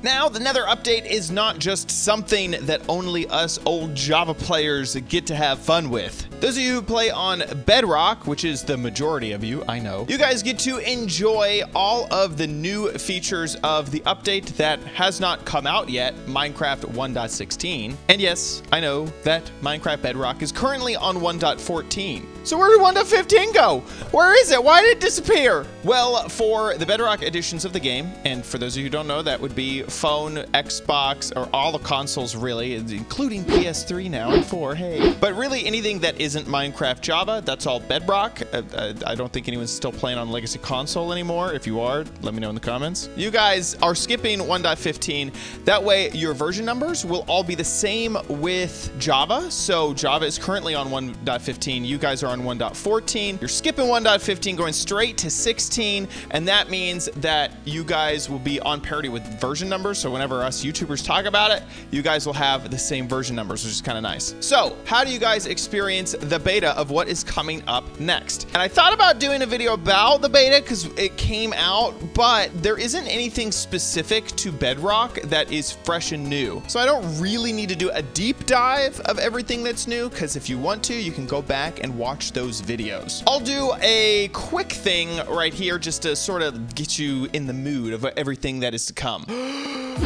Now, the Nether update is not just something that only us old Java players get to have fun with. Those of you who play on Bedrock, which is the majority of you, I know, you guys get to enjoy all of the new features of the update that has not come out yet, Minecraft 1.16. And yes, I know that Minecraft Bedrock is currently on 1.14. So where did 1.15 go? Where is it? Why did it disappear? Well, for the Bedrock editions of the game, and for those of you who don't know, that would be phone, Xbox, or all the consoles really, including PS3 now and 4, hey. But really anything that isn't Minecraft Java, that's all Bedrock. I don't think anyone's still playing on Legacy Console anymore. If you are, let me know in the comments. You guys are skipping 1.15. That way your version numbers will all be the same with Java. So Java is currently on 1.15. You guys are on 1.14. You're skipping 1.15, going straight to 16, and that means that you guys will be on parity with version numbers. So whenever us YouTubers talk about it, you guys will have the same version numbers, which is kind of nice. So how do you guys experience the beta of what is coming up next? And I thought about doing a video about the beta because it came out, but there isn't anything specific to Bedrock that is fresh and new. So I don't really need to do a deep dive of everything that's new, because if you want to, you can go back and watch those videos. I'll do a quick thing right here just to sort of get you in the mood of everything that is to come.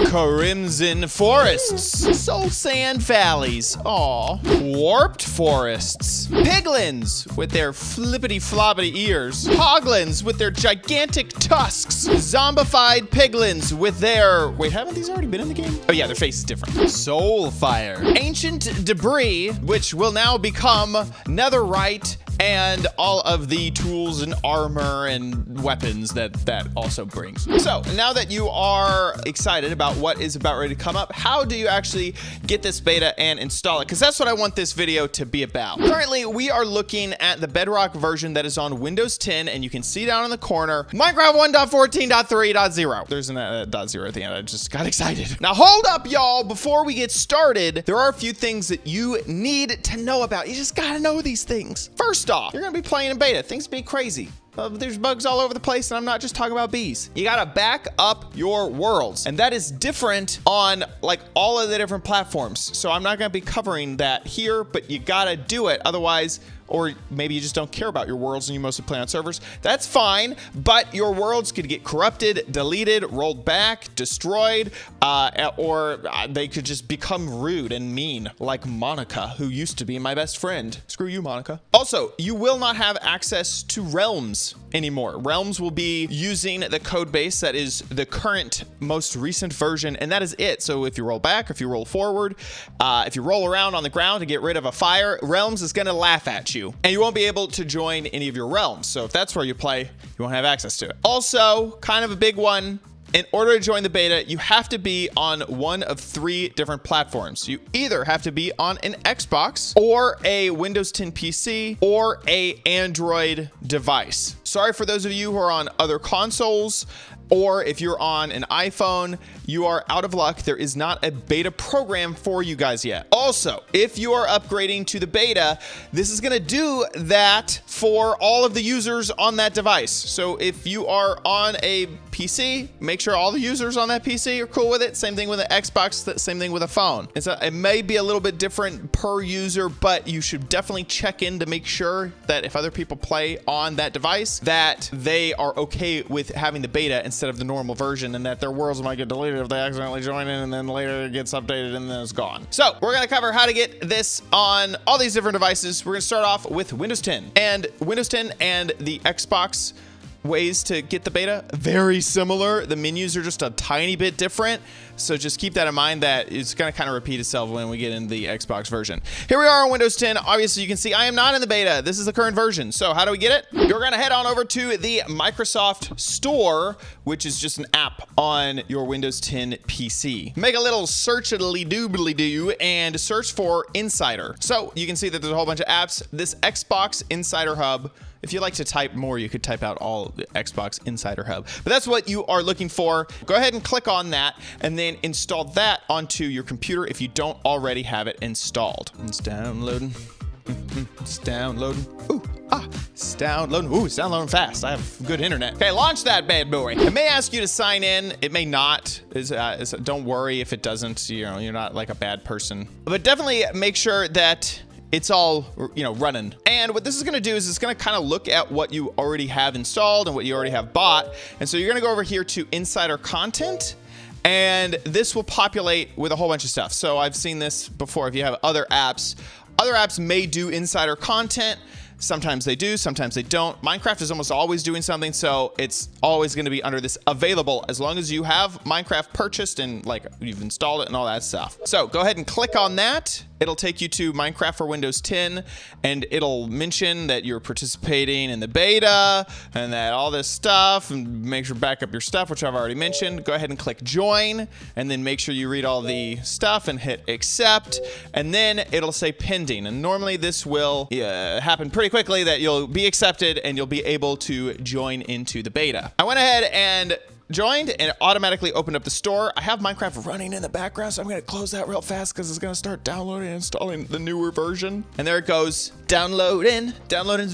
Crimson forests, soul sand valleys, aw, warped forests, piglins with their flippity floppity ears, hoglins with their gigantic tusks, zombified piglins with their, wait, haven't these already been in the game? Oh yeah, their face is different. Soul fire, ancient debris, which will now become netherite, and all of the tools and armor and weapons that also brings. So now that you are excited about what is about ready to come up, how do you actually get this beta and install it? Because that's what I want this video to be about. Currently, we are looking at the Bedrock version that is on Windows 10, and you can see down in the corner, Minecraft 1.14.3.0. There's an .0 at the end. I just got excited. Now hold up, y'all. Before we get started, there are a few things that you need to know about. You just gotta know these things. First off, you're gonna be playing in beta. Things be crazy. There's bugs all over the place, and I'm not just talking about bees. You gotta back up your worlds, and that is different on like all of the different platforms. So I'm not gonna be covering that here, but you gotta do it. Otherwise, or maybe you just don't care about your worlds and you mostly play on servers, that's fine, but your worlds could get corrupted, deleted, rolled back, destroyed, or they could just become rude and mean, like Monica, who used to be my best friend. Screw you, Monica. Also, you will not have access to realms anymore. Realms will be using the code base that is the current, most recent version, and that is it. So if you roll back, if you roll forward, if you roll around on the ground to get rid of a fire, Realms is gonna laugh at you. And you won't be able to join any of your realms. So if that's where you play, you won't have access to it. Also, kind of a big one, in order to join the beta, you have to be on one of 3 different platforms. You either have to be on an Xbox or a Windows 10 PC or a Android device. Sorry for those of you who are on other consoles, or if you're on an iPhone, you are out of luck. There is not a beta program for you guys yet. Also, if you are upgrading to the beta, this is gonna do that for all of the users on that device. So if you are on a PC, make sure all the users on that PC are cool with it. Same thing with an Xbox, same thing with a phone. It may be a little bit different per user, but you should definitely check in to make sure that if other people play on that device, that they are okay with having the beta instead of the normal version, and that their worlds might get deleted if they accidentally join in, and then later it gets updated and then it's gone. So we're gonna cover how to get this on all these different devices. We're gonna start off with Windows 10. And Windows 10 and the Xbox ways to get the beta, very similar. The menus are just a tiny bit different. So just keep that in mind, that it's going to kind of repeat itself when we get into the Xbox version. Here we are on Windows 10. Obviously, you can see I am not in the beta. This is the current version. So how do we get it? You're going to head on over to the Microsoft Store, which is just an app on your Windows 10 PC. Make a little search-a-doobly-doo and search for Insider. So you can see that there's a whole bunch of apps. This Xbox Insider Hub, if you like to type more, you could type out all the Xbox Insider Hub. But that's what you are looking for. Go ahead and click on that and then install that onto your computer if you don't already have it installed. It's downloading. It's downloading. It's downloading. It's downloading fast. I have good internet. Okay, launch that bad boy. It may ask you to sign in. It may not. Don't worry if it doesn't. You know, you're not like a bad person. But definitely make sure that it's all, you know, running. And what this is gonna do is it's gonna kind of look at what you already have installed and what you already have bought. And so you're gonna go over here to Insider Content, and this will populate with a whole bunch of stuff. So I've seen this before. If you have other apps may do insider content. Sometimes they do, sometimes they don't. Minecraft is almost always doing something, so it's always going to be under this available as long as you have Minecraft purchased and like you've installed it and all that stuff. So go ahead and click on that. It'll take you to Minecraft for Windows 10, and it'll mention that you're participating in the beta and that all this stuff, and make sure to back up your stuff, which I've already mentioned. Go ahead and click join, and then make sure you read all the stuff and hit accept, and then it'll say pending. And normally this will happen pretty quickly, that you'll be accepted and you'll be able to join into the beta. I went ahead and joined, and it automatically opened up the store. I have Minecraft running in the background, so I'm gonna close that real fast because it's gonna start downloading and installing the newer version. And there it goes, downloading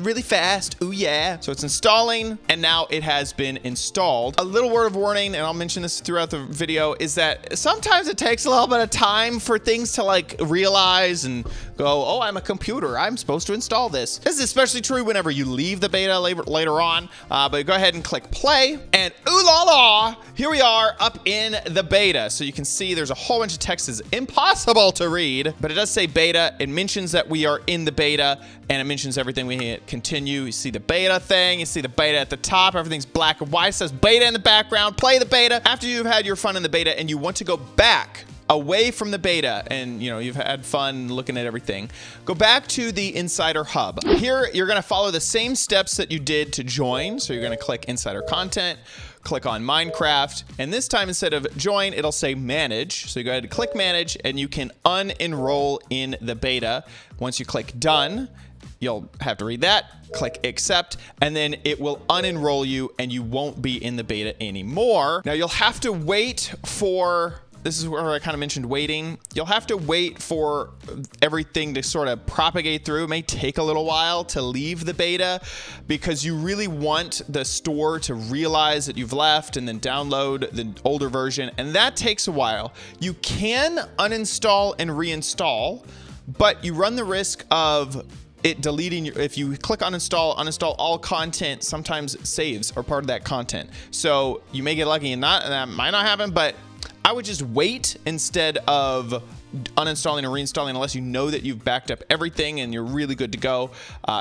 really fast. Ooh yeah. So it's installing, and now it has been installed. A little word of warning, and I'll mention this throughout the video, is that sometimes it takes a little bit of time for things to like realize and go, oh, I'm a computer, I'm supposed to install this. This is especially true whenever you leave the beta later on, but go ahead and click play, and ooh la la, here we are up in the beta. So you can see there's a whole bunch of text is impossible to read, but it does say beta. It mentions that we are in the beta, and it mentions everything. We hit continue. You see the beta thing. You see the beta at the top. Everything's black and white. It says beta in the background. Play the beta. After you've had your fun in the beta and you want to go back away from the beta, and you know you've had fun looking at everything, go back to the Insider Hub. Here you're going to follow the same steps that you did to join. So you're going to click Insider Content, click on Minecraft, and this time instead of join, it'll say manage. So you go ahead and click manage, and you can unenroll in the beta. Once you click done, you'll have to read that, click accept, and then it will unenroll you and you won't be in the beta anymore. Now you'll have to wait for, this is where I kind of mentioned waiting. You'll have to wait for everything to sort of propagate through. It may take a little while to leave the beta because you really want the store to realize that you've left and then download the older version, and that takes a while. You can uninstall and reinstall, but you run the risk of it deleting your, if you click uninstall all content, sometimes saves are part of that content. So you may get lucky and that might not happen, but I would just wait instead of uninstalling or reinstalling unless you know that you've backed up everything and you're really good to go.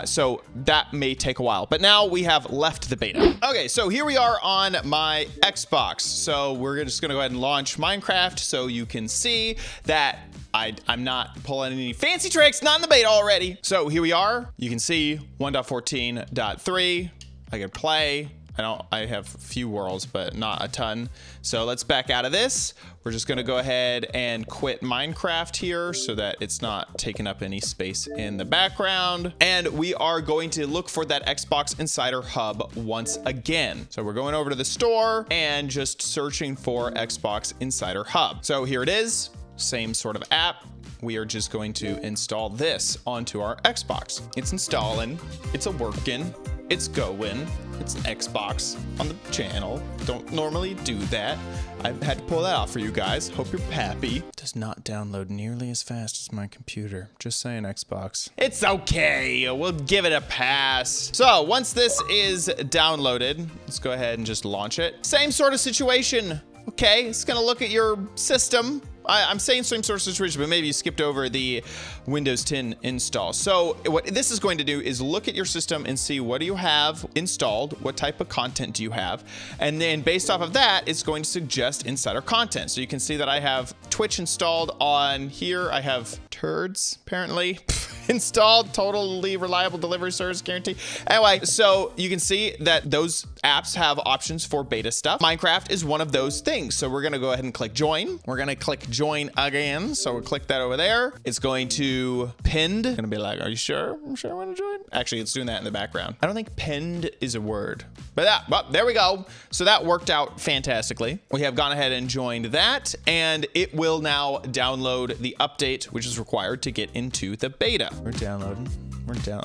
So that may take a while, but now we have left the beta. Okay, so here we are on my Xbox. So we're just gonna go ahead and launch Minecraft so you can see that I'm not pulling any fancy tricks, not in the beta already. So here we are. You can see 1.14.3. I can play. I have a few worlds, but not a ton. So let's back out of this. We're just gonna go ahead and quit Minecraft here so that it's not taking up any space in the background. And we are going to look for that Xbox Insider Hub once again. So we're going over to the store and just searching for Xbox Insider Hub. So here it is, same sort of app. We are just going to install this onto our Xbox. It's installing, it's working, it's going. It's an Xbox on the channel. Don't normally do that. I've had to pull that off for you guys. Hope you're happy. Does not download nearly as fast as my computer. Just saying, Xbox. It's okay. We'll give it a pass. So once this is downloaded, let's go ahead and just launch it. Same sort of situation. Okay, it's gonna look at your system. I'm saying same sort of situation, but maybe you skipped over the Windows 10 install. So what this is going to do is look at your system and see what do you have installed, what type of content do you have, and then based off of that, it's going to suggest insider content. So you can see that I have Twitch installed on here. I have turds, apparently. Installed, totally reliable delivery service guarantee. Anyway, so you can see that those apps have options for beta stuff. Minecraft is one of those things. So we're going to go ahead and click join. We're going to click join again. So we'll click that over there. It's going to pinned. Going to be like, are you sure? I'm sure I want to join. Actually, it's doing that in the background. I don't think pinned is a word, but there we go. So that worked out fantastically. We have gone ahead and joined that, and it will now download the update, which is required to get into the beta. We're downloading.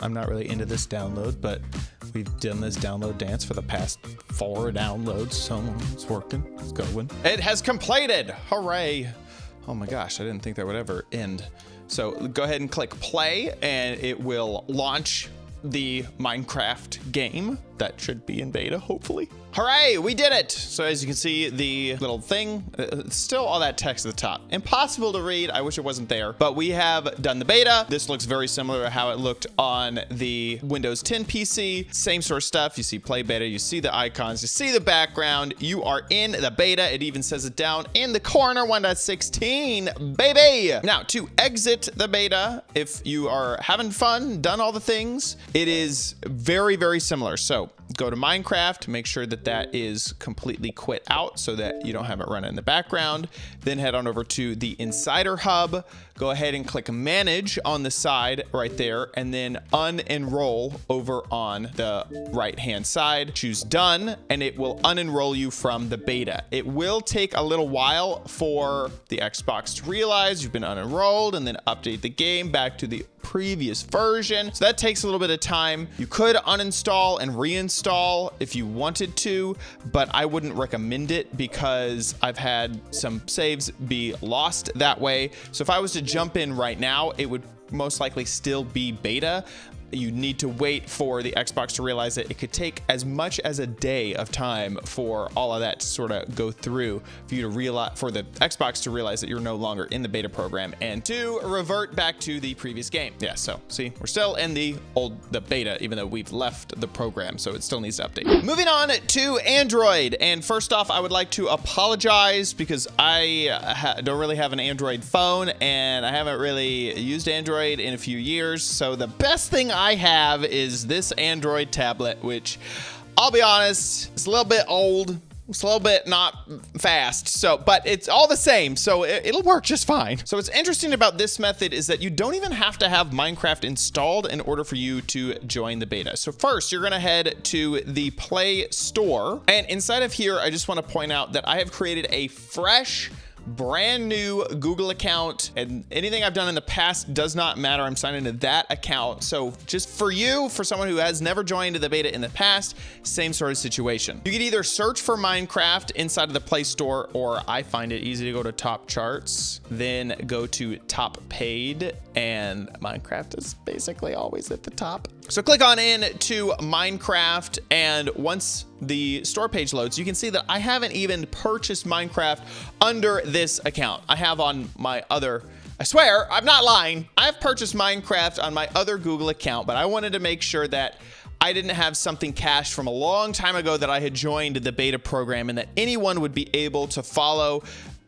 I'm not really into this download, but we've done this download dance for the past 4 downloads, so it's working. It's going. It has completed. Hooray. Oh my gosh, I didn't think that would ever end. So go ahead and click play, and it will launch the Minecraft game that should be in beta, hopefully. Hooray, we did it. So as you can see, the little thing, still all that text at the top. Impossible to read. I wish it wasn't there, but we have done the beta. This looks very similar to how it looked on the Windows 10 PC. Same sort of stuff. You see play beta, you see the icons, you see the background. You are in the beta. It even says it down in the corner, 1.16, baby. Now to exit the beta, if you are having fun, done all the things, it is very, very similar. So go to Minecraft, make sure that that is completely quit out so that you don't have it run in the background. Then head on over to the Insider Hub. Go ahead and click Manage on the side right there, and then unenroll over on the right-hand side. Choose Done, and it will unenroll you from the beta. It will take a little while for the Xbox to realize you've been unenrolled and then update the game back to the previous version. So that takes a little bit of time. You could uninstall and reinstall if you wanted to, but I wouldn't recommend it because I've had some saves be lost that way. So if I was to jump in right now, it would most likely still be beta. You need to wait for the Xbox to realize that it could take as much as a day of time for all of that to sort of go through, for you to realize, for the Xbox to realize that you're no longer in the beta program and to revert back to the previous game. Yeah, so see, we're still in the beta, even though we've left the program, so it still needs to update. Moving on to Android, and first off, I would like to apologize because I don't really have an Android phone, and I haven't really used Android in a few years, so the best thing I have is this Android tablet, which I'll be honest, it's a little bit old. It's a little bit not fast, so, but it's all the same, so it'll work just fine. So what's interesting about this method is that you don't even have to have Minecraft installed in order for you to join the beta. So first, you're gonna head to the Play Store, and inside of here, I just wanna point out that I have created a fresh, brand new Google account, and anything I've done in the past does not matter. I'm signed into that account. So just for you, for someone who has never joined the beta in the past, same sort of situation. You can either search for Minecraft inside of the Play Store, or I find it easy to go to top charts, then go to top paid, and Minecraft is basically always at the top. So click on in to Minecraft, and once the store page loads, you can see that I haven't even purchased Minecraft under this account. I have on my other, I swear, I'm not lying. I've purchased Minecraft on my other Google account, but I wanted to make sure that I didn't have something cached from a long time ago that I had joined the beta program and that anyone would be able to follow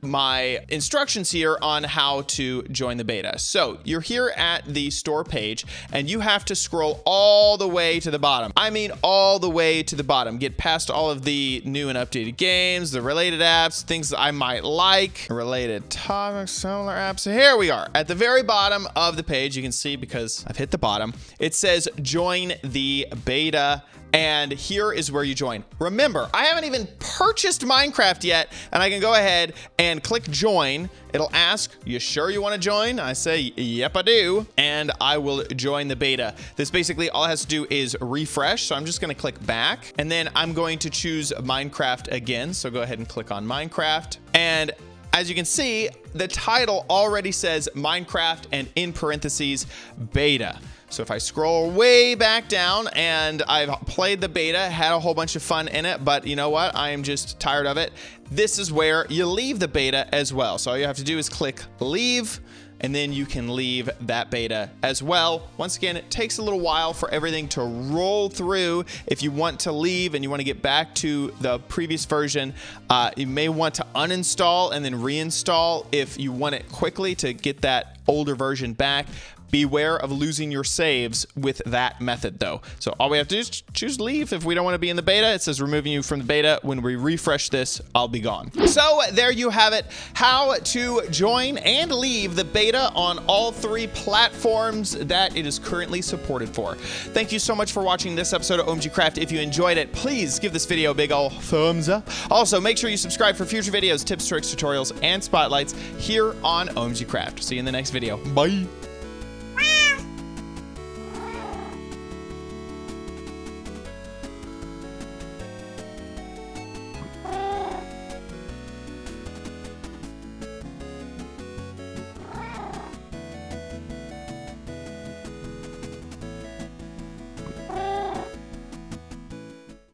my instructions here on how to join the beta. So you're here at the store page, and you have to scroll all the way to the bottom. I mean, all the way to the bottom. Get past all of the new and updated games, the related apps, things that I might like, related topics, similar apps. So here we are at the very bottom of the page. You can see, because I've hit the bottom, it says join the beta. And here is where you join. Remember, I haven't even purchased Minecraft yet, and I can go ahead and click join. It'll ask, you sure you want to join? I say, yep, I do. And I will join the beta. This basically all it has to do is refresh. So I'm just going to click back, and then I'm going to choose Minecraft again. So go ahead and click on Minecraft. And as you can see, the title already says Minecraft and in parentheses beta. So if I scroll way back down, and I've played the beta, had a whole bunch of fun in it, but you know what? I am just tired of it. This is where you leave the beta as well. So all you have to do is click leave, and then you can leave that beta as well. Once again, it takes a little while for everything to roll through. If you want to leave and you want to get back to the previous version, you may want to uninstall and then reinstall if you want it quickly to get that older version back. Beware of losing your saves with that method, though. So all we have to do is choose leave if we don't want to be in the beta. It says removing you from the beta. When we refresh this, I'll be gone. So there you have it. How to join and leave the beta on all 3 platforms that it is currently supported for. Thank you so much for watching this episode of OMG Craft. If you enjoyed it, please give this video a big ol' thumbs up. Also, make sure you subscribe for future videos, tips, tricks, tutorials, and spotlights here on OMG Craft. See you in the next video. Bye.